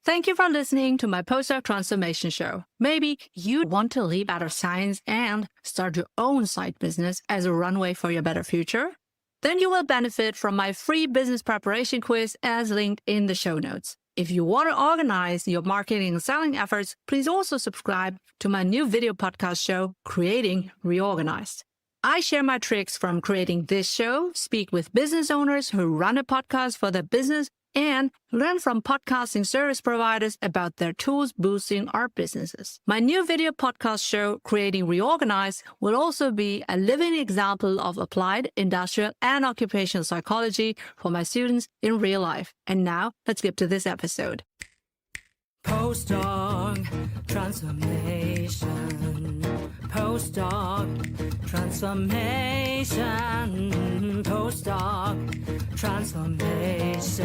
Thank you for listening to my Postdoc Transformation Show. Maybe you want to leap out of science and start your own side business as a runway for your better future? Then you will benefit from my free business preparation quiz as linked in the show notes. If you want to organize your marketing and selling efforts, please also subscribe to my new video podcast show, Creating Reorganized. I share my tricks from creating this show, speak with business owners who run a podcast for their business, and learn from podcasting service providers about their tools boosting our businesses. My new video podcast show, Creating Reorganized, will also be a living example of applied industrial and occupational psychology for my students in real life. And now, let's get to this episode. Postdoc Transformation. Postdoc Transformation. Postdoc Transformation.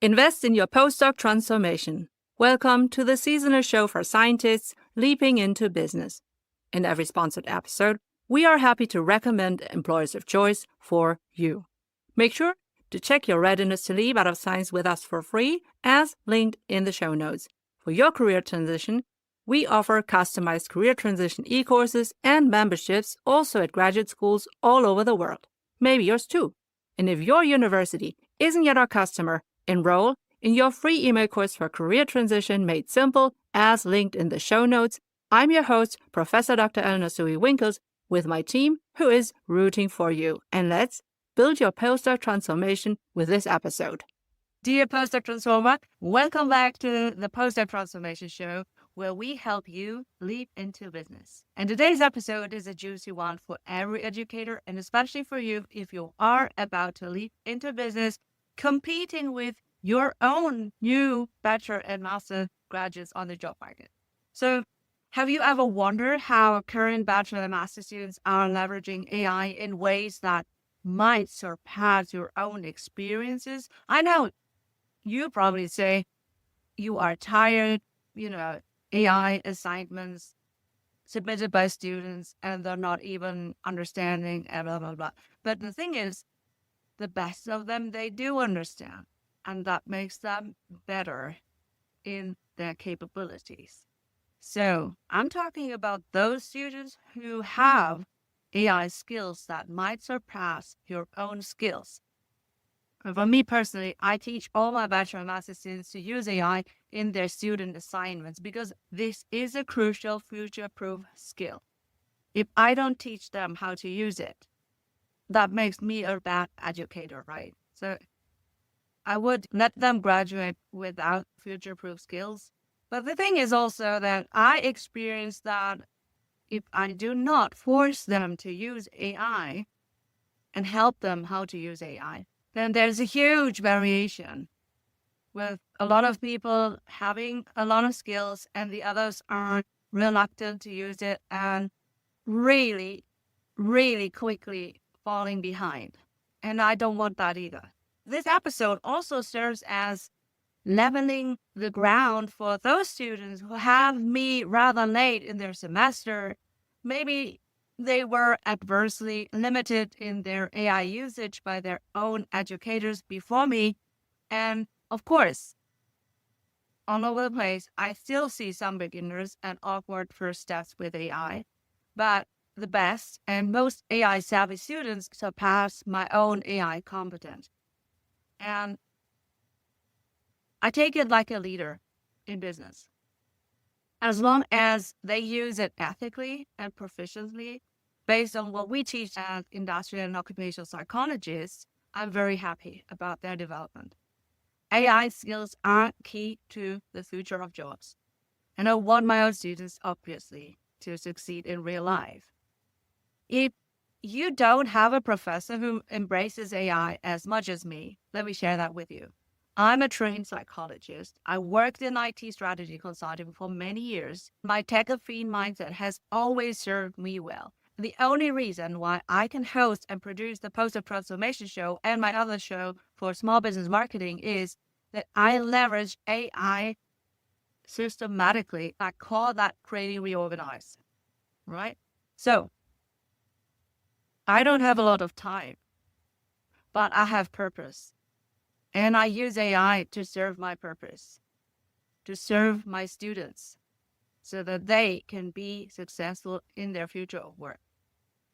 Invest in your postdoc transformation. Welcome to the seasonal show for scientists leaping into business. In every sponsored episode, we are happy to recommend employers of choice for you. Make sure to check your readiness to leap out of science with us for free, as linked in the show notes. For your career transition, we offer customized career transition e-courses and memberships also at graduate schools all over the world. Maybe yours too. And if your university isn't yet our customer, enroll in your free email course for career transition made simple, as linked in the show notes. I'm your host, Professor Dr. Eleonore Soei-Winkels, with my team who is rooting for you. And let's build your postdoc transformation with this episode. Dear Postdoc Transformer, welcome back to the Postdoc Transformation Show, where we help you leap into business. And today's episode is a juicy one for every educator, and especially for you if you are about to leap into business, competing with your own new bachelor and master graduates on the job market. So, have you ever wondered how current bachelor and master students are leveraging AI in ways that might surpass your own experiences? I know you probably say you are tired, AI assignments submitted by students and they're not even understanding and blah, blah, blah. But the thing is, the best of them, they do understand, and that makes them better in their capabilities. So I'm talking about those students who have AI skills that might surpass your own skills. And for me personally, I teach all my bachelor and master students to use AI in their student assignments because this is a crucial future-proof skill. If I don't teach them how to use it, that makes me a bad educator, right? So I would let them graduate without future-proof skills. But the thing is also that I experienced that if I do not force them to use AI and help them how to use AI, then there's a huge variation with a lot of people having a lot of skills and the others are reluctant to use it and really, really quickly falling behind. And I don't want that either. This episode also serves as leveling the ground for those students who have me rather late in their semester. Maybe they were adversely limited in their AI usage by their own educators before me. And of course, all over the place, I still see some beginners and awkward first steps with AI. But the best and most AI savvy students surpass my own AI competence. And I take it like a leader in business. As long as they use it ethically and proficiently, based on what we teach as industrial and occupational psychologists, I'm very happy about their development. AI skills are key to the future of jobs. And I want my own students, obviously, to succeed in real life. If you don't have a professor who embraces AI as much as me, let me share that with you. I'm a trained psychologist. I worked in IT strategy consulting for many years. My tech-affine mindset has always served me well. The only reason why I can host and produce the Postdoc Transformation Show and my other show for small business marketing is that I leverage AI systematically. I call that creating reorganized, right? So I don't have a lot of time, but I have purpose. And I use AI to serve my purpose, to serve my students so that they can be successful in their future of work.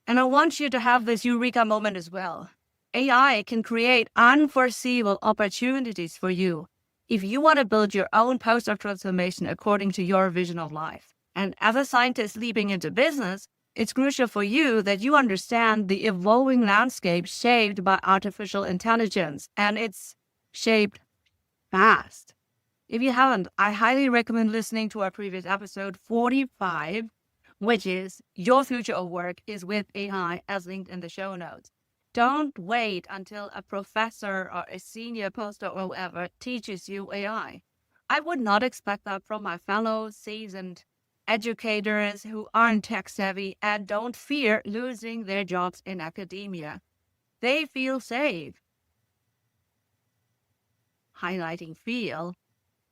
And I want you to have this eureka moment as well. AI can create unforeseeable opportunities for you if you want to build your own postdoc transformation according to your vision of life. And as a scientist leaping into business, it's crucial for you that you understand the evolving landscape shaped by artificial intelligence, and it's shaped fast. If you haven't, I highly recommend listening to our previous episode 45, which is Your Future of Work is with AI, as linked in the show notes. Don't wait until a professor or a senior postdoc or whoever teaches you AI. I would not expect that from my fellow seasoned educators who aren't tech savvy and don't fear losing their jobs in academia. They feel safe. Highlighting feel.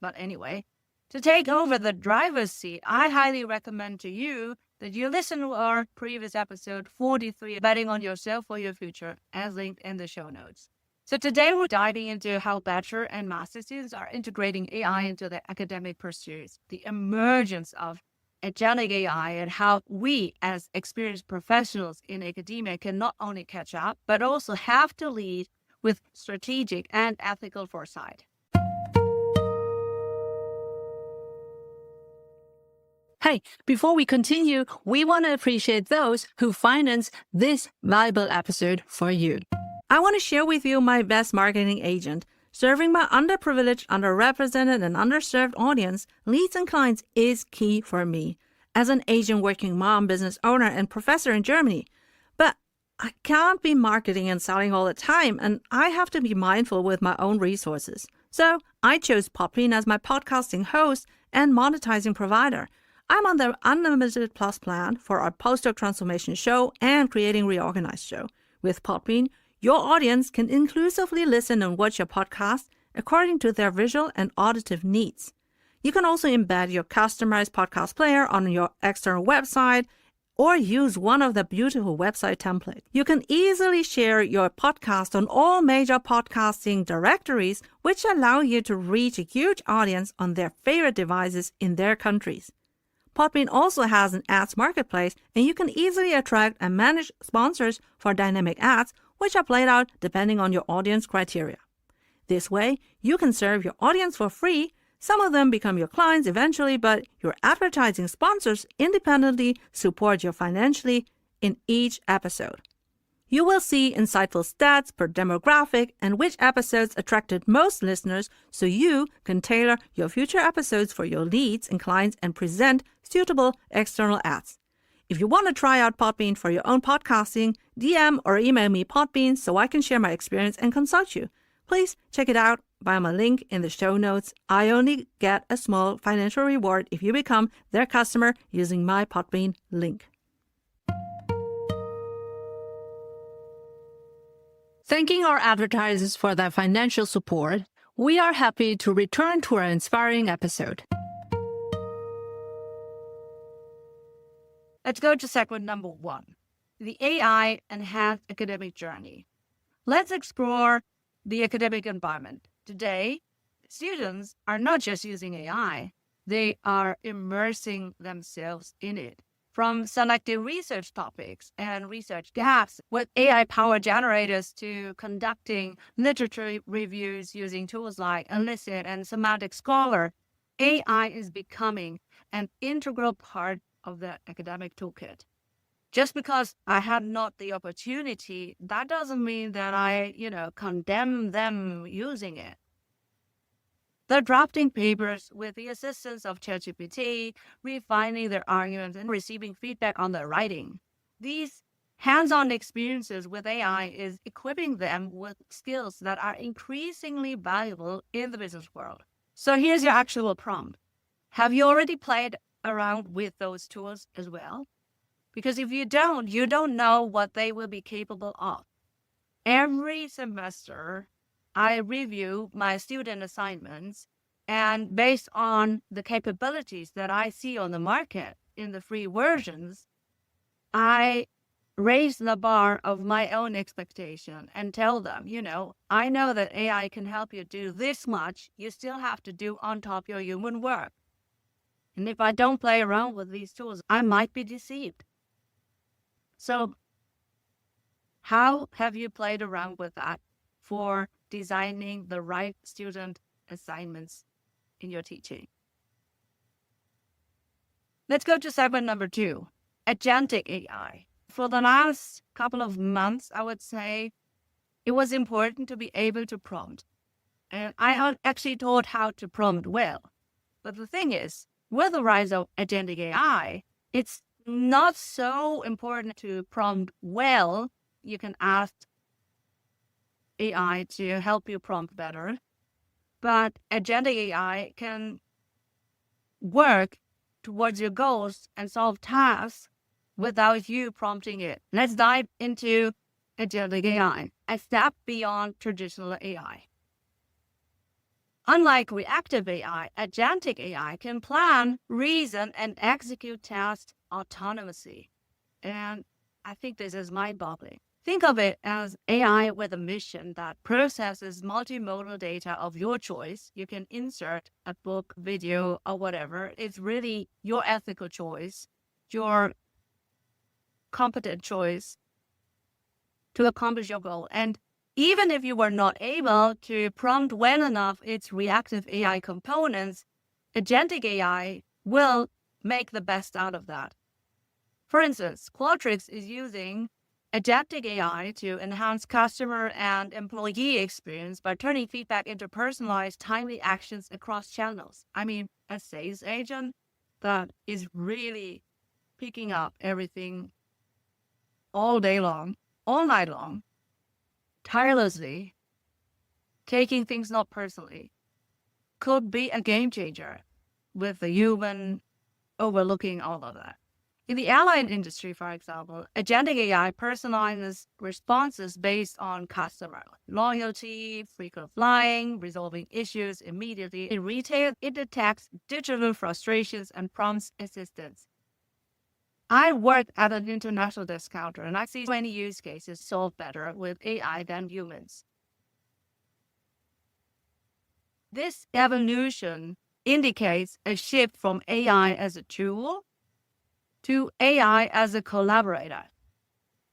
But anyway, to take over the driver's seat, I highly recommend to you that you listen to our previous episode 43, Betting on Yourself for Your Future, as linked in the show notes. So today we're diving into how bachelor and master students are integrating AI into their academic pursuits, the emergence of agentic AI, and how we as experienced professionals in academia can not only catch up, but also have to lead with strategic and ethical foresight. Hey, before we continue, we want to appreciate those who finance this valuable episode for you. I want to share with you my best marketing agent. Serving my underprivileged, underrepresented, and underserved audience, leads and clients is key for me as an Asian working mom, business owner, and professor in Germany. But I can't be marketing and selling all the time, and I have to be mindful with my own resources. So I chose Podbean as my podcasting host and monetizing provider. I'm on the Unlimited Plus plan for our Postdoc Transformation show and Creating Reorganized show. With Podbean, your audience can inclusively listen and watch your podcast according to their visual and auditive needs. You can also embed your customized podcast player on your external website or use one of the beautiful website templates. You can easily share your podcast on all major podcasting directories, which allow you to reach a huge audience on their favorite devices in their countries. Podbean also has an ads marketplace, and you can easily attract and manage sponsors for dynamic ads, which are played out depending on your audience criteria. This way, you can serve your audience for free. Some of them become your clients eventually, but your advertising sponsors independently support you financially in each episode. You will see insightful stats per demographic and which episodes attracted most listeners, so you can tailor your future episodes for your leads and clients and present suitable external ads. If you want to try out Podbean for your own podcasting, DM or email me Podbean so I can share my experience and consult you. Please check it out via my link in the show notes. I only get a small financial reward if you become their customer using my Podbean link. Thanking our advertisers for their financial support, we are happy to return to our inspiring episode. Let's go to segment number 1, the AI enhanced academic journey. Let's explore the academic environment. Today, students are not just using AI, they are immersing themselves in it. From selecting research topics and research gaps with AI-powered generators to conducting literature reviews using tools like Elicit and Semantic Scholar, AI is becoming an integral part of the academic toolkit. Just because I had not the opportunity, that doesn't mean that I, condemn them using it. They're drafting papers with the assistance of ChatGPT, refining their arguments, and receiving feedback on their writing. These hands-on experiences with AI is equipping them with skills that are increasingly valuable in the business world. So here's your actual prompt. Have you already played around with those tools as well? Because if you don't know what they will be capable of. Every semester, I review my student assignments, and based on the capabilities that I see on the market in the free versions, I raise the bar of my own expectation and tell them, I know that AI can help you do this much. You still have to do on top your human work. And if I don't play around with these tools, I might be deceived. So how have you played around with that for designing the right student assignments in your teaching? Let's go to segment number 2, Agentic AI. For the last couple of months, I would say it was important to be able to prompt. And I actually taught how to prompt well. But the thing is, with the rise of Agentic AI, it's not so important to prompt well. You can ask AI to help you prompt better. But Agentic AI can work towards your goals and solve tasks without you prompting it. Let's dive into Agentic AI, a step beyond traditional AI. Unlike reactive AI, Agentic AI can plan, reason, and execute tasks autonomously. And I think this is mind-boggling. Think of it as AI with a mission that processes multimodal data of your choice. You can insert a book, video, or whatever. It's really your ethical choice, your competent choice to accomplish your goal. And even if you were not able to prompt well enough its reactive AI components, Agentic AI will make the best out of that. For instance, Qualtrics is using Agentic AI to enhance customer and employee experience by turning feedback into personalized, timely actions across channels. I mean, a sales agent that is really picking up everything all day long, all night long, tirelessly, taking things not personally, could be a game changer with the human overlooking all of that. In the airline industry, for example, Agentic AI personalizes responses based on customer loyalty, frequent flying, resolving issues immediately. In retail, it detects digital frustrations and prompts assistance. I work at an international discounter, and I see many use cases solved better with AI than humans. This evolution indicates a shift from AI as a tool to AI as a collaborator,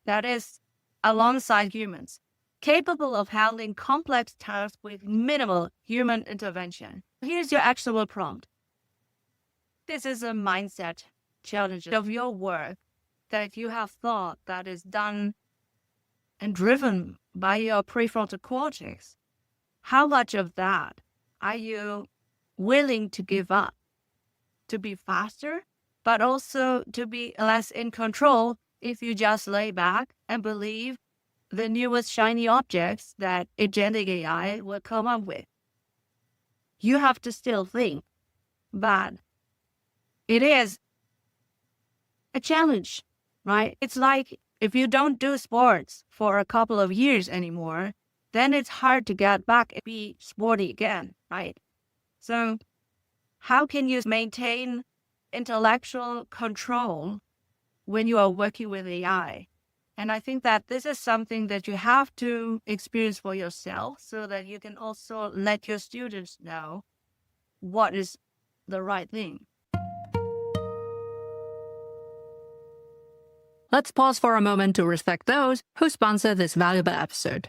that is, alongside humans, capable of handling complex tasks with minimal human intervention. Here's your actionable prompt. This is a mindset challenge of your work that you have thought that is done and driven by your prefrontal cortex. How much of that are you willing to give up to be faster, but also to be less in control if you just lay back and believe the newest shiny objects that Agentic AI will come up with? You have to still think, but it is a challenge, right? It's like if you don't do sports for a couple of years anymore, then it's hard to get back and be sporty again, right? So how can you maintain intellectual control when you are working with AI? And I think that this is something that you have to experience for yourself so that you can also let your students know what is the right thing. Let's pause for a moment to respect those who sponsor this valuable episode.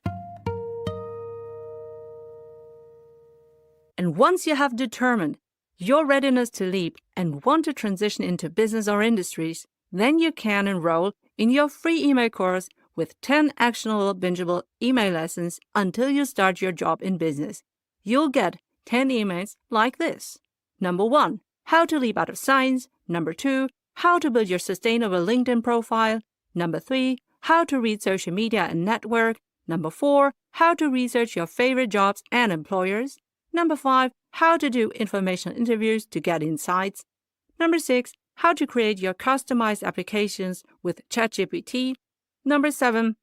And once you have determined your readiness to leap and want to transition into business or industries, then you can enroll in your free email course with 10 actionable, bingeable email lessons until you start your job in business. You'll get 10 emails like this. Number 1, how to leap out of science. Number 2, how to build your sustainable LinkedIn profile. Number 3, how to read social media and network. Number 4, how to research your favorite jobs and employers. Number 5, how to do informational interviews to get insights. Number 6, how to create your customized applications with ChatGPT. Number 7,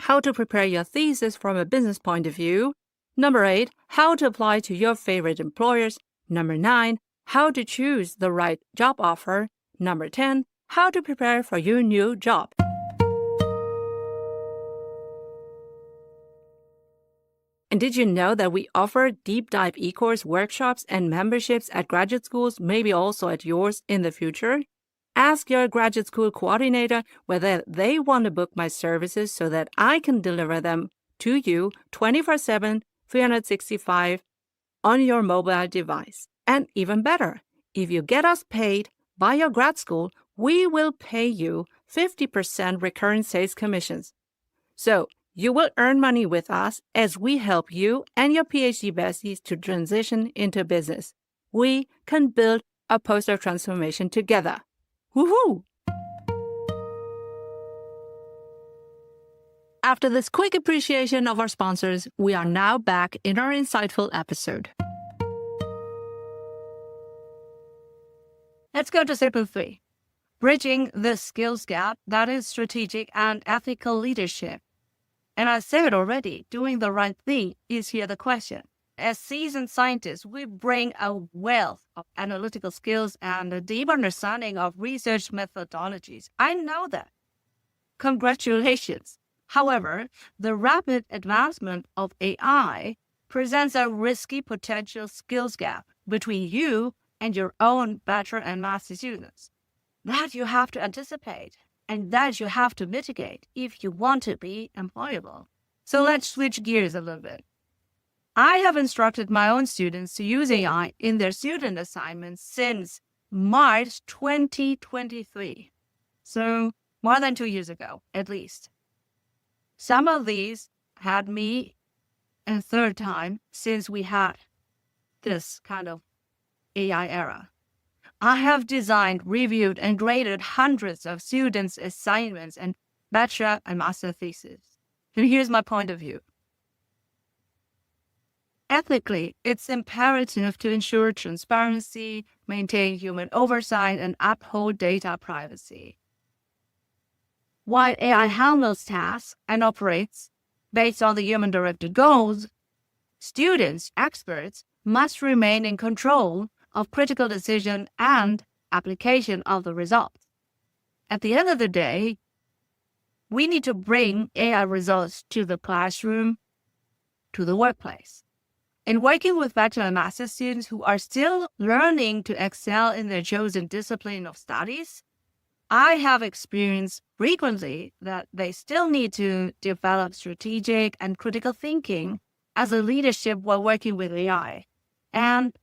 how to prepare your thesis from a business point of view. Number 8, how to apply to your favorite employers. Number 9, how to choose the right job offer. Number 10, how to prepare for your new job. And did you know that we offer deep dive e-course workshops and memberships at graduate schools, maybe also at yours in the future? Ask your graduate school coordinator whether they want to book my services so that I can deliver them to you 24/7, 365 on your mobile device. And even better, if you get us paid by your grad school, we will pay you 50% recurring sales commissions. So you will earn money with us as we help you and your PhD besties to transition into business. We can build a postdoc transformation together. Woohoo! After this quick appreciation of our sponsors, we are now back in our insightful episode. Let's go to circle 3. Bridging the skills gap, that is strategic and ethical leadership. And I said it already, doing the right thing is here the question. As seasoned scientists, we bring a wealth of analytical skills and a deep understanding of research methodologies. I know that. Congratulations. However, the rapid advancement of AI presents a risky potential skills gap between you and your own bachelor and master students that you have to anticipate and that you have to mitigate if you want to be employable. So let's switch gears a little bit. I have instructed my own students to use AI in their student assignments since March 2023. So more than 2 years ago, at least. Some of these had me a third time since we had this kind of AI era. I have designed, reviewed, and graded hundreds of students' assignments and bachelor and master theses. And here's my point of view. Ethically, it's imperative to ensure transparency, maintain human oversight, and uphold data privacy. While AI handles tasks and operates based on the human-directed goals, students, experts, must remain in control of critical decision and application of the results. At the end of the day, we need to bring AI results to the classroom, to the workplace. In working with bachelor and master students who are still learning to excel in their chosen discipline of studies, I have experienced frequently that they still need to develop strategic and critical thinking as a leadership while working with AI. And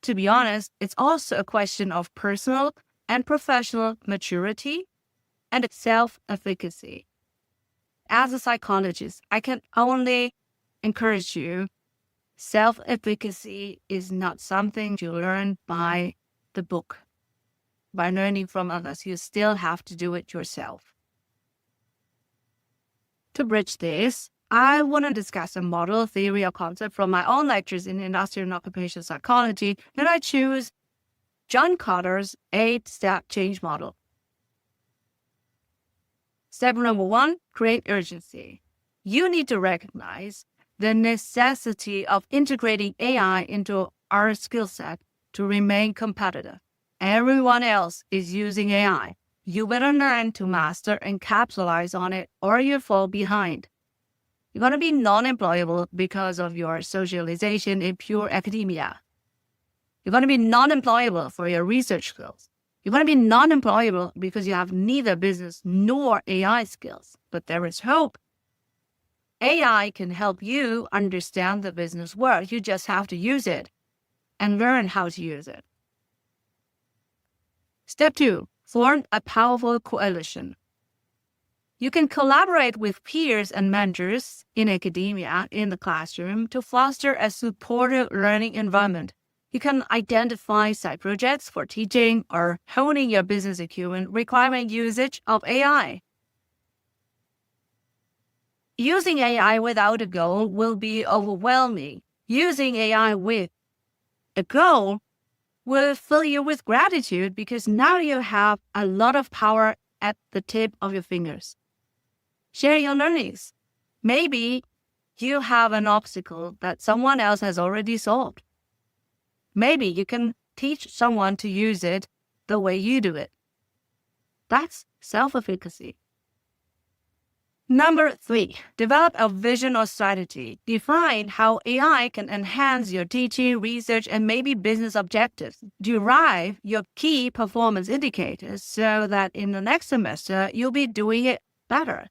to be honest, it's also a question of personal and professional maturity and self-efficacy. As a psychologist, I can only encourage you, self-efficacy is not something you learn by the book, by learning from others. You still have to do it yourself. To bridge this, I want to discuss a model, theory, or concept from my own lectures in industrial and occupational psychology, and I choose John Kotter's 8-step change model. Step number 1, create urgency. You need to recognize the necessity of integrating AI into our skill set to remain competitive. Everyone else is using AI. You better learn to master and capitalize on it, or you fall behind. You're going to be non-employable because of your socialization in pure academia. You're going to be non-employable for your research skills. You're going to be non-employable because you have neither business nor AI skills. But there is hope. AI can help you understand the business world. You just have to use it and learn how to use it. Step 2, form a powerful coalition. You can collaborate with peers and mentors in academia, in the classroom, to foster a supportive learning environment. You can identify side projects for teaching or honing your business acumen requiring usage of AI. Using AI without a goal will be overwhelming. Using AI with a goal will fill you with gratitude because now you have a lot of power at the tip of your fingers. Share your learnings. Maybe you have an obstacle that someone else has already solved. Maybe you can teach someone to use it the way you do it. That's self-efficacy. Number 3, develop a vision or strategy. Define how AI can enhance your teaching, research, and maybe business objectives. Derive your key performance indicators so that in the next semester, you'll be doing it better.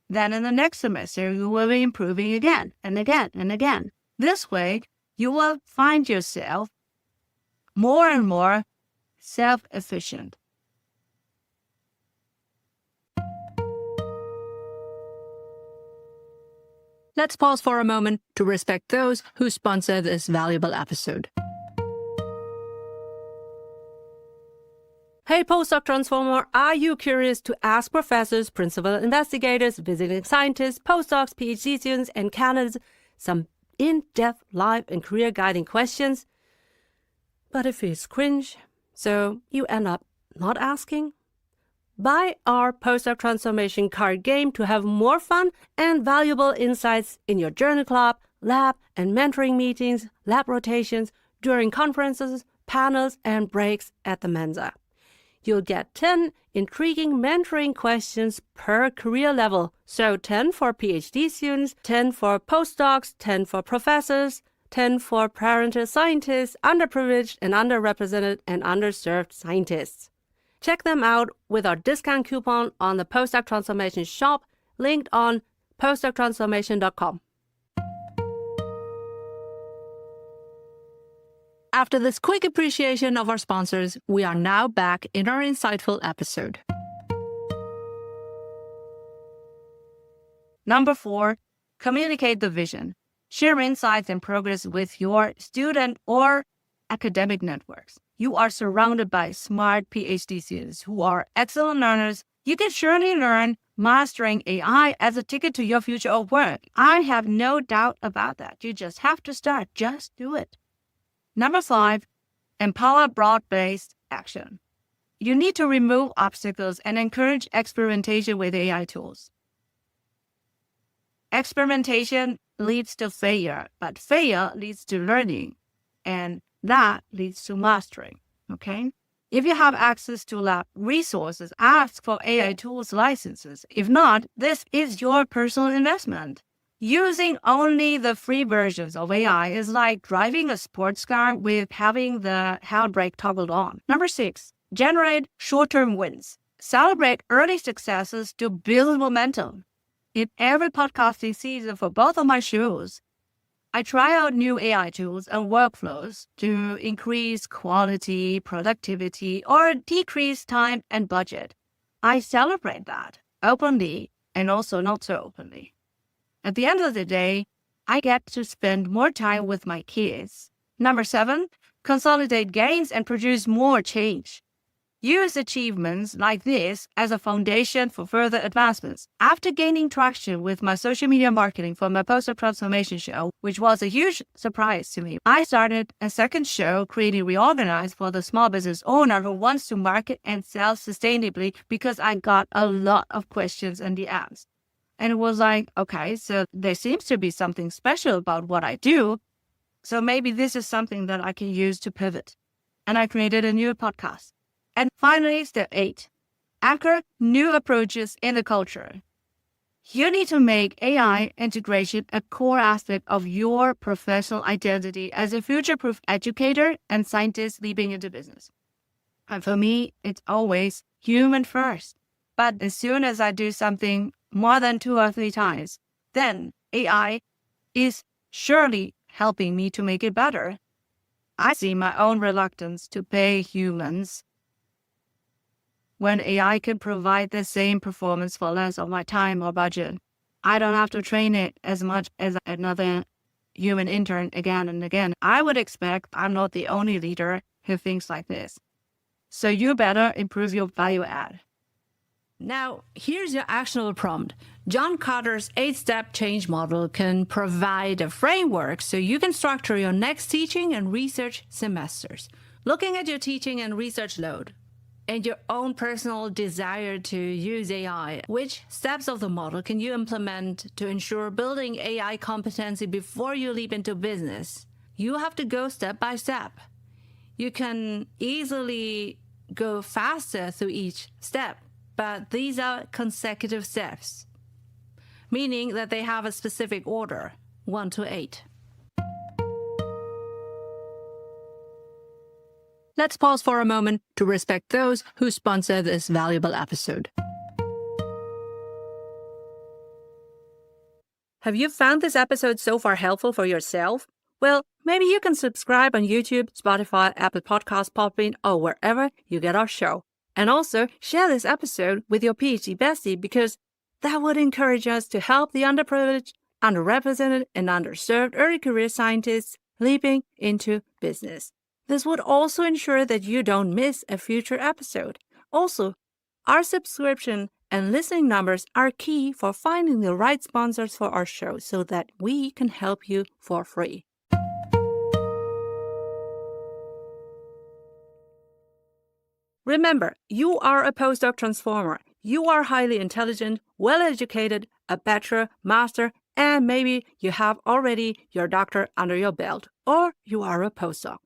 Then in the next semester, you will be improving again and again and again. This way, you will find yourself more and more self-efficient. Let's pause for a moment to respect those who sponsor this valuable episode. Hey, postdoc transformer, are you curious to ask professors, principal investigators, visiting scientists, postdocs, PhD students, and candidates some in-depth life and career guiding questions? But it feels cringe, so you end up not asking? Buy our postdoc transformation card game to have more fun and valuable insights in your journal club, lab, and mentoring meetings, lab rotations, during conferences, panels, and breaks at the Mensa. You'll get 10 intriguing mentoring questions per career level. So 10 for PhD students, 10 for postdocs, 10 for professors, 10 for parental scientists, underprivileged and underrepresented and underserved scientists. Check them out with our discount coupon on the Postdoc Transformation shop, linked on postdoctransformation.com. After this quick appreciation of our sponsors, we are now back in our insightful episode. Number 4, communicate the vision. Share insights and progress with your student or academic networks. You are surrounded by smart PhD students who are excellent learners. You can surely learn mastering AI as a ticket to your future of work. I have no doubt about that. You just have to start. Just do it. Number 5, empower broad-based action. You need to remove obstacles and encourage experimentation with AI tools. Experimentation leads to failure, but failure leads to learning, and that leads to mastering, okay? If you have access to lab resources, ask for AI tools licenses. If not, this is your personal investment. Using only the free versions of AI is like driving a sports car with having the handbrake toggled on. Number 6, generate short-term wins. Celebrate early successes to build momentum. In every podcasting season for both of my shows, I try out new AI tools and workflows to increase quality, productivity, or decrease time and budget. I celebrate that openly and also not so openly. At the end of the day, I get to spend more time with my kids. Number 7, consolidate gains and produce more change. Use achievements like this as a foundation for further advancements. After gaining traction with my social media marketing for my Postdoc Transformation show, which was a huge surprise to me, I started a second show, Creating Reorganized, for the small business owner who wants to market and sell sustainably, because I got a lot of questions and DMs. And it was like, okay, so there seems to be something special about what I do. So maybe this is something that I can use to pivot. And I created a new podcast. And finally, step 8, anchor new approaches in the culture. You need to make AI integration a core aspect of your professional identity as a future-proof educator and scientist leaping into business. And for me, it's always human first. But as soon as I do something more than 2 or 3 times, then AI is surely helping me to make it better. I see my own reluctance to pay humans when AI can provide the same performance for less of my time or budget. I don't have to train it as much as another human intern again and again. I would expect I'm not the only leader who thinks like this. So you better improve your value add. Now, here's your actionable prompt. John Kotter's 8-step change model can provide a framework so you can structure your next teaching and research semesters. Looking at your teaching and research load and your own personal desire to use AI, which steps of the model can you implement to ensure building AI competency before you leap into business? You have to go step by step. You can easily go faster through each step, but these are consecutive steps. meaning that they have a specific order, 1 to 8. Let's pause for a moment to respect those who sponsor this valuable episode. Have you found this episode so far helpful for yourself? Well, maybe you can subscribe on YouTube, Spotify, Apple Podcasts, Podbean, or wherever you get our show. And also share this episode with your PhD bestie because that would encourage us to help the underprivileged, underrepresented, and underserved early career scientists leaping into business. This would also ensure that you don't miss a future episode. Also, our subscription and listening numbers are key for finding the right sponsors for our show so that we can help you for free. Remember, you are a postdoc transformer. You are highly intelligent, well-educated, a bachelor, master, and maybe you have already your doctor under your belt, or you are a postdoc.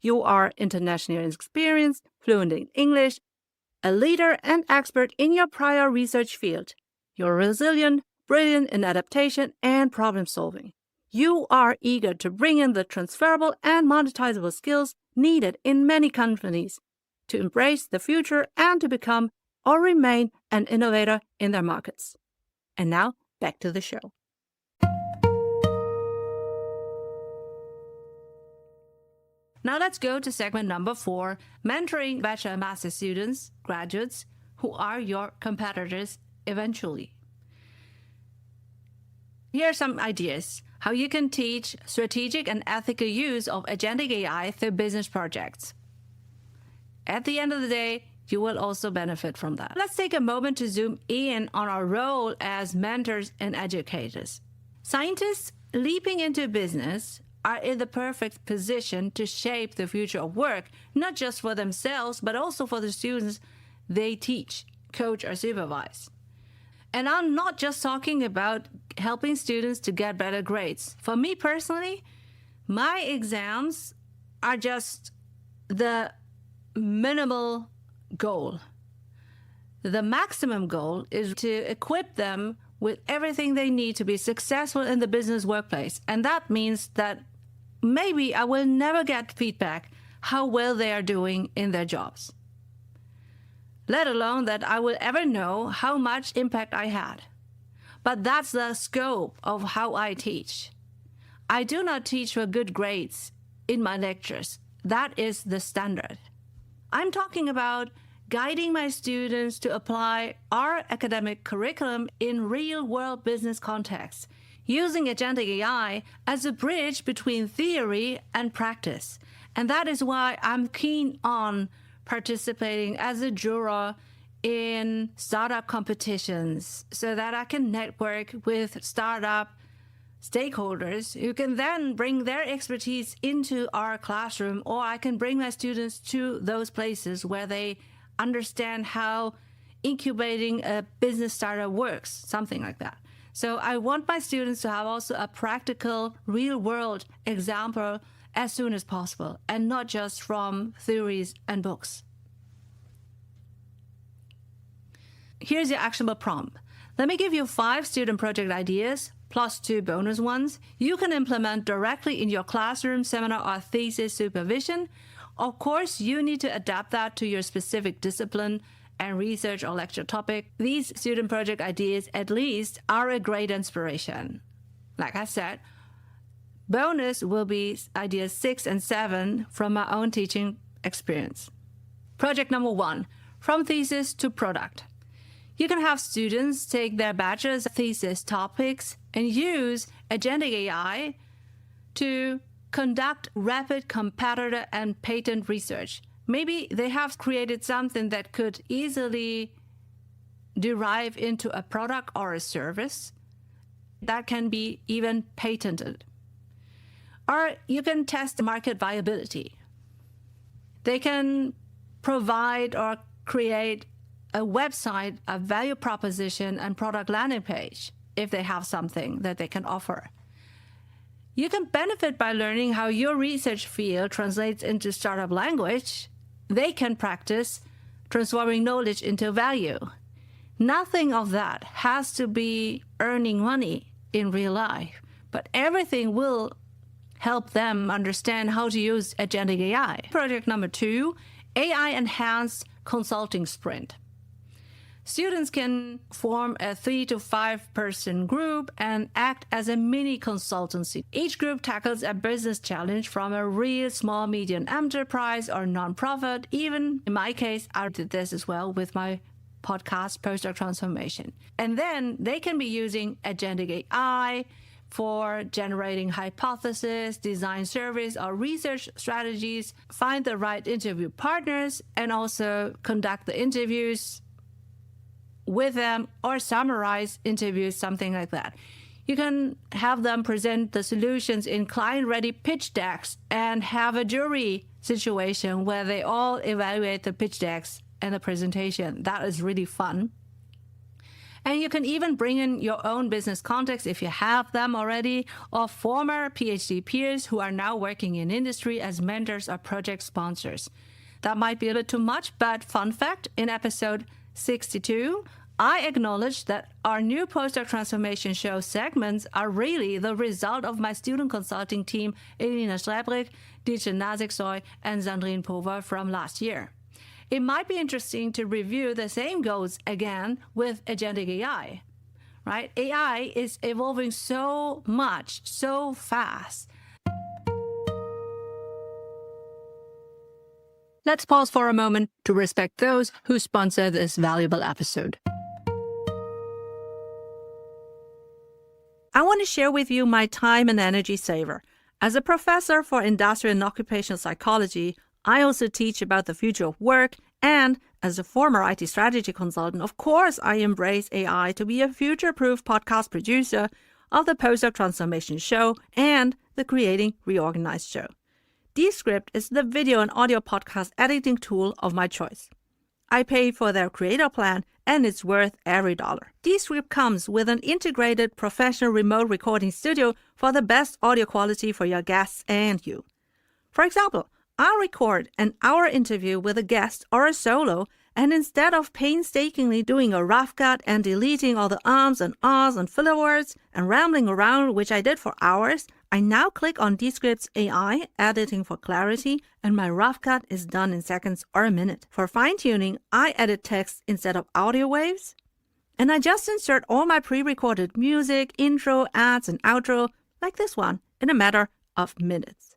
You are internationally experienced, fluent in English, a leader and expert in your prior research field. You're resilient, brilliant in adaptation and problem solving. You are eager to bring in the transferable and monetizable skills needed in many companies to embrace the future and to become or remain an innovator in their markets. And now, back to the show. Now let's go to segment number 4, mentoring bachelor and master students, graduates, who are your competitors eventually. Here are some ideas how you can teach strategic and ethical use of agentic AI through business projects. At the end of the day, you will also benefit from that. Let's take a moment to zoom in on our role as mentors and educators. Scientists leaping into business are in the perfect position to shape the future of work, not just for themselves, but also for the students they teach, coach, or supervise. And I'm not just talking about helping students to get better grades. For me personally, my exams are just the minimal goal. The maximum goal is to equip them with everything they need to be successful in the business workplace. And that means that maybe I will never get feedback how well they are doing in their jobs, let alone that I will ever know how much impact I had. But that's the scope of how I teach. I do not teach for good grades in my lectures. That is the standard. I'm talking about guiding my students to apply our academic curriculum in real-world business contexts, using Agentic AI as a bridge between theory and practice. And that is why I'm keen on participating as a juror in startup competitions so that I can network with startup stakeholders who can then bring their expertise into our classroom, or I can bring my students to those places where they understand how incubating a business startup works, something like that. So I want my students to have also a practical, real-world example as soon as possible, and not just from theories and books. Here's your actionable prompt. Let me give you 5 student project ideas, plus 2 bonus ones, you can implement directly in your classroom, seminar, or thesis supervision. Of course, you need to adapt that to your specific discipline and research or lecture topic. These student project ideas, at least, are a great inspiration. Like I said, bonus will be ideas 6 and 7 from my own teaching experience. Project number 1, from thesis to product. You can have students take their bachelor's thesis topics and use Agentic AI to conduct rapid competitor and patent research. Maybe they have created something that could easily derive into a product or a service that can be even patented. Or you can test market viability. They can provide or create a website, a value proposition, and product landing page if they have something that they can offer. You can benefit by learning how your research field translates into startup language. They can practice transforming knowledge into value. Nothing of that has to be earning money in real life, but everything will help them understand how to use Agentic AI. Project number 2, AI Enhanced Consulting Sprint. Students can form a 3 to 5 person group and act as a mini consultancy. Each group tackles a business challenge from a real small, medium enterprise or nonprofit. Even in my case, I did this as well with my podcast, PostdocTransformation. And then they can be using Agentic AI for generating hypotheses, design surveys or research strategies, find the right interview partners, and also conduct the interviews with them or summarize interviews, something like that. You can have them present the solutions in client-ready pitch decks and have a jury situation where they all evaluate the pitch decks and the presentation. That is really fun. And you can even bring in your own business contacts if you have them already, or former PhD peers who are now working in industry as mentors or project sponsors. That might be a bit too much, but fun fact, in episode 62, I acknowledge that our new postdoc transformation show segments are really the result of my student consulting team, Eleonore Soei-Winkels, John Kotter, and Sandrine Pover from last year. It might be interesting to review the same goals again with Agentic AI, right? AI is evolving so much, so fast. Let's pause for a moment to respect those who sponsor this valuable episode. I want to share with you my time and energy saver. As a professor for industrial and occupational psychology, I also teach about the future of work, and as a former IT strategy consultant, of course, I embrace AI to be a future-proof podcast producer of the Postdoc Transformation Show and the Creating Reorganized Show. Descript is the video and audio podcast editing tool of my choice. I pay for their creator plan, and it's worth every dollar. Descript comes with an integrated professional remote recording studio for the best audio quality for your guests and you. For example, I'll record an hour interview with a guest or a solo, and instead of painstakingly doing a rough cut and deleting all the ums and ahs and filler words and rambling around, which I did for hours, I now click on Descript's AI, editing for clarity, and my rough cut is done in seconds or a minute. For fine-tuning, I edit text instead of audio waves, and I just insert all my pre-recorded music, intro, ads, and outro, like this one, in a matter of minutes.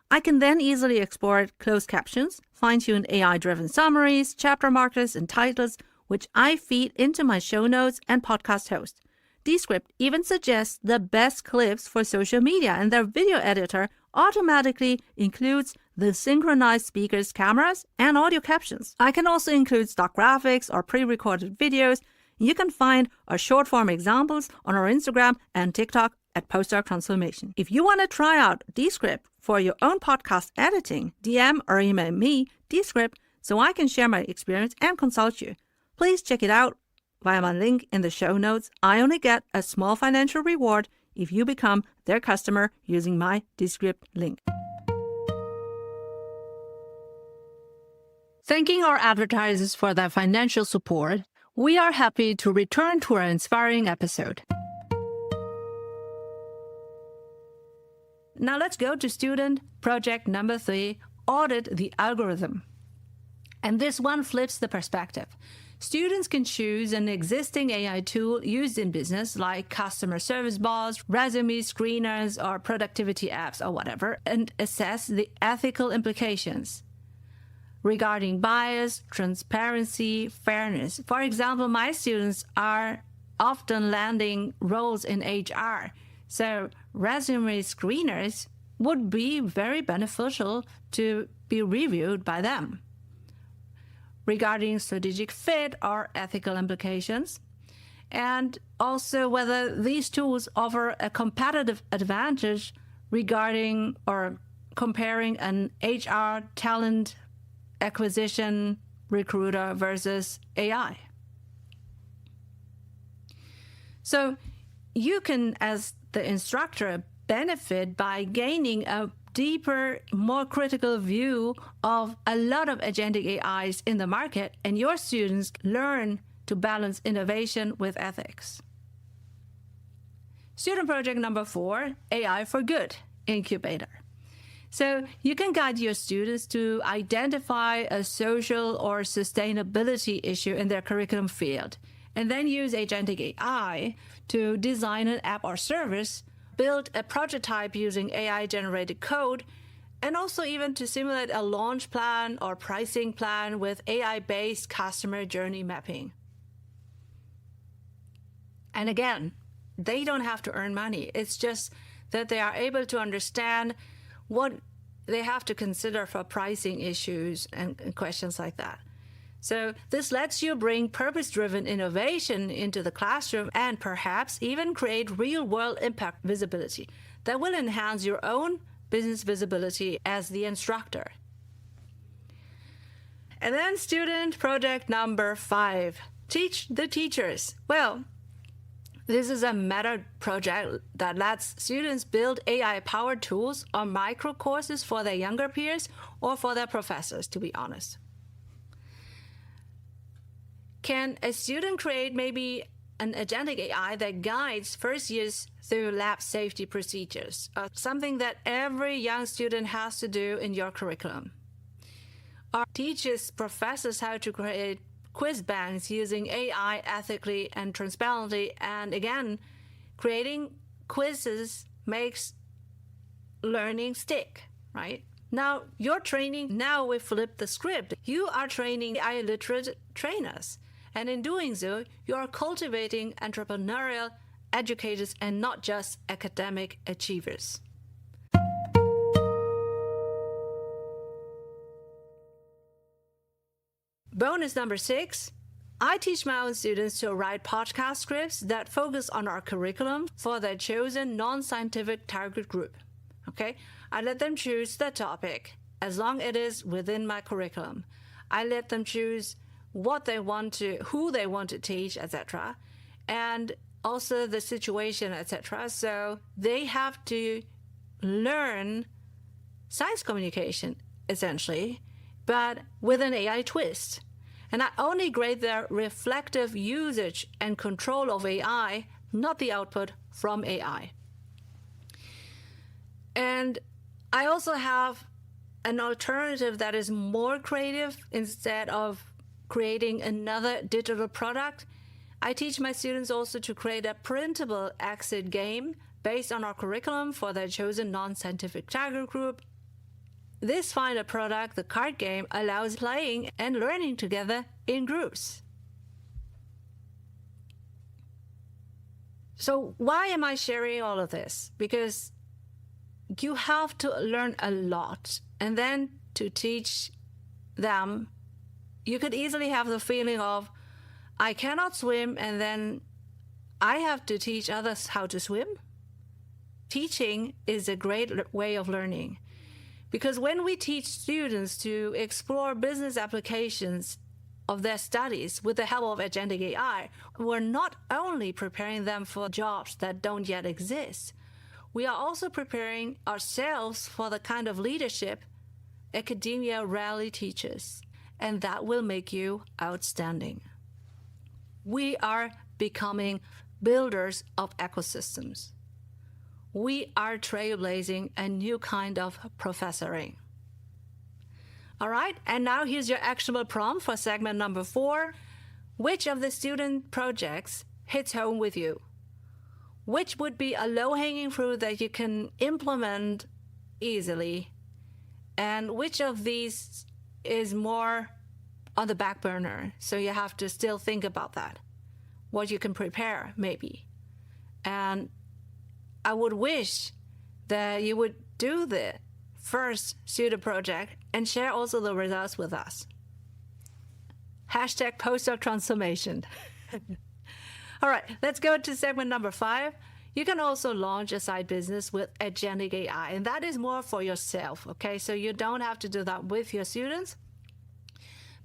I can then easily export closed captions, fine-tune AI-driven summaries, chapter markers, and titles, which I feed into my show notes and podcast host. Descript even suggests the best clips for social media, and their video editor automatically includes the synchronized speakers, cameras, and audio captions. I can also include stock graphics or pre-recorded videos. You can find our short-form examples on our Instagram and TikTok at Postdoc Transformation. If you want to try out Descript for your own podcast editing, DM or email me, Descript, so I can share my experience and consult you. Please check it out via my link in the show notes. I only get a small financial reward if you become their customer using my Descript link. Thanking our advertisers for their financial support, we are happy to return to our inspiring episode. Now let's go to student project number 3, audit the algorithm. And this one flips the perspective. Students can choose an existing AI tool used in business like customer service bots, resume screeners, or productivity apps or whatever, and assess the ethical implications regarding bias, transparency, fairness. For example, my students are often landing roles in HR. So resume screeners would be very beneficial to be reviewed by them regarding strategic fit or ethical implications, and also whether these tools offer a competitive advantage regarding or comparing an HR talent acquisition recruiter versus AI. So you can, as the instructor, benefit by gaining a deeper, more critical view of a lot of agentic AIs in the market, and your students learn to balance innovation with ethics. Student project number 4, AI for Good Incubator. So you can guide your students to identify a social or sustainability issue in their curriculum field, and then use Agentic AI to design an app or service, build a prototype using AI-generated code, and also even to simulate a launch plan or pricing plan with AI-based customer journey mapping. And again, they don't have to earn money. It's just that they are able to understand what they have to consider for pricing issues and questions like that. So this lets you bring purpose-driven innovation into the classroom and perhaps even create real-world impact visibility that will enhance your own business visibility as the instructor. And then student project number 5, teach the teachers. Well, this is a meta project that lets students build AI-powered tools or micro courses for their younger peers or for their professors, to be honest. Can a student create maybe an agentic AI that guides first years through lab safety procedures, something that every young student has to do in your curriculum? Or teaches professors how to create quiz banks using AI ethically and transparently, and again, creating quizzes makes learning stick, right? Now, you're training, now we flip the script. You are training AI literate trainers. And in doing so, you are cultivating entrepreneurial educators and not just academic achievers. Bonus number 6, I teach my own students to write podcast scripts that focus on our curriculum for their chosen non-scientific target group. Okay? I let them choose the topic as long as it is within my curriculum. I let them choose what they want to, who they want to teach, etc., and also the situation, etc. So they have to learn science communication, essentially, but with an AI twist. And I only grade their reflective usage and control of AI, not the output from AI. And I also have an alternative that is more creative. Instead of creating another digital product, I teach my students also to create a printable exit game based on our curriculum for their chosen non-scientific target group. This final product, the card game, allows playing and learning together in groups. So why am I sharing all of this? Because you have to learn a lot, and then to teach them, you could easily have the feeling of, I cannot swim, and then I have to teach others how to swim. Teaching is a great way of learning. Because when we teach students to explore business applications of their studies with the help of Agentic AI, we're not only preparing them for jobs that don't yet exist, we are also preparing ourselves for the kind of leadership academia rarely teaches, and that will make you outstanding. We are becoming builders of ecosystems. We are trailblazing a new kind of professoring. All right, and now here's your actionable prompt for segment number 4. Which of the student projects hits home with you? Which would be a low-hanging fruit that you can implement easily? And which of these is more on the back burner, so you have to still think about that? What you can prepare, maybe. And I would wish that you would do the first student project and share also the results with us. Hashtag PostdocTransformation. All right, let's go to segment number 5. You can also launch a side business with Agentic AI, and that is more for yourself, okay? So you don't have to do that with your students.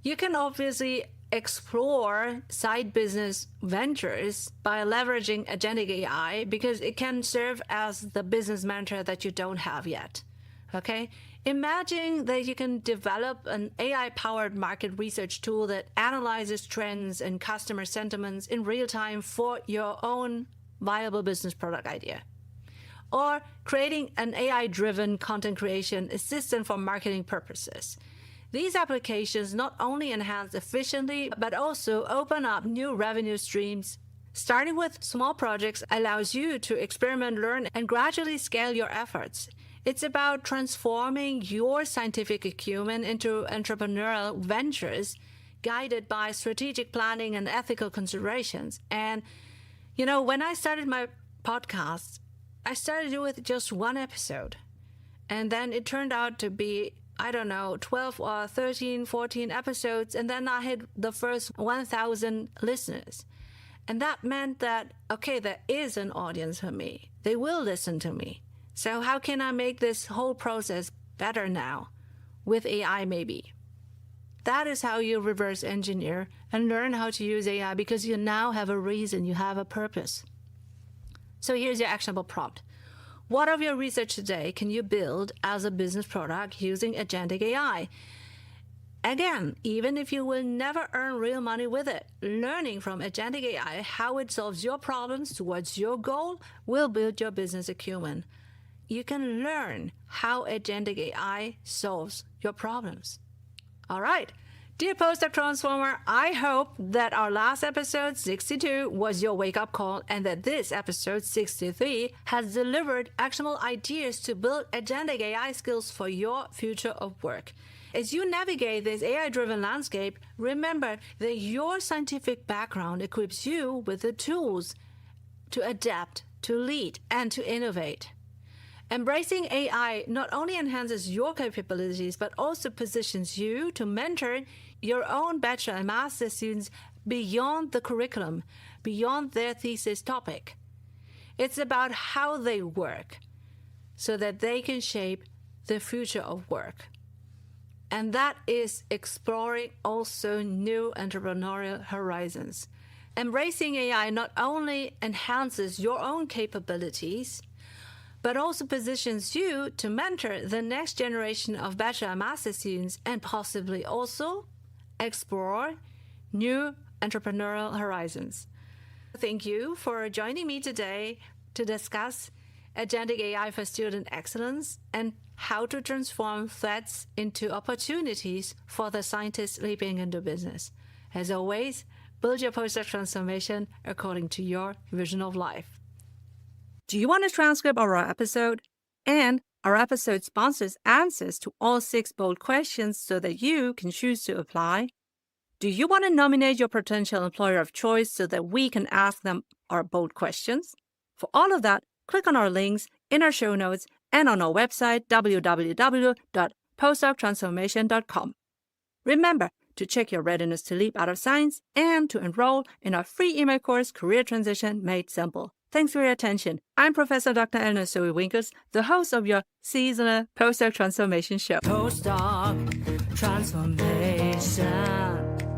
You can obviously explore side business ventures by leveraging Agentic AI because it can serve as the business mentor that you don't have yet, okay? Imagine that you can develop an AI-powered market research tool that analyzes trends and customer sentiments in real time for your own viable business product idea. Or creating an AI-driven content creation assistant for marketing purposes. These applications not only enhance efficiently, but also open up new revenue streams. Starting with small projects allows you to experiment, learn, and gradually scale your efforts. It's about transforming your scientific acumen into entrepreneurial ventures guided by strategic planning and ethical considerations. And, when I started my podcast, I started with just one episode. And then it turned out to be, 12 or 13, 14 episodes. And then I hit the first 1,000 listeners. And that meant that, okay, there is an audience for me. They will listen to me. So how can I make this whole process better now? With AI, maybe. That is how you reverse engineer and learn how to use AI, because you now have a reason, you have a purpose. So here's your actionable prompt. What of your research today can you build as a business product using Agentic AI? Again, even if you will never earn real money with it, learning from Agentic AI how it solves your problems towards your goal will build your business acumen. You can learn how Agentic AI solves your problems. All right. Dear Postdoc Transformer, I hope that our last episode 62 was your wake-up call and that this episode 63 has delivered actionable ideas to build Agentic AI skills for your future of work. As you navigate this AI-driven landscape, remember that your scientific background equips you with the tools to adapt, to lead, and to innovate. Embracing AI not only enhances your capabilities, but also positions you to mentor your own bachelor and master students beyond the curriculum, beyond their thesis topic. It's about how they work so that they can shape the future of work. And that is exploring also new entrepreneurial horizons. Embracing AI not only enhances your own capabilities, but also positions you to mentor the next generation of bachelor and master students and possibly also explore new entrepreneurial horizons. Thank you for joining me today to discuss Agentic AI for student excellence and how to transform threats into opportunities for the scientists leaping into business. As always, build your postdoc transformation according to your vision of life. Do you want a transcript of our episode? And our episode sponsors answers to all 6 bold questions so that you can choose to apply. Do you want to nominate your potential employer of choice so that we can ask them our bold questions? For all of that, click on our links in our show notes and on our website, www.postdoctransformation.com. Remember to check your readiness to leap out of science and to enroll in our free email course, Career Transition Made Simple. Thanks for your attention. I'm Professor Dr. Eleonore Soei-Winkels, the host of your seasonal Postdoc Transformation show. Postdoc Transformation.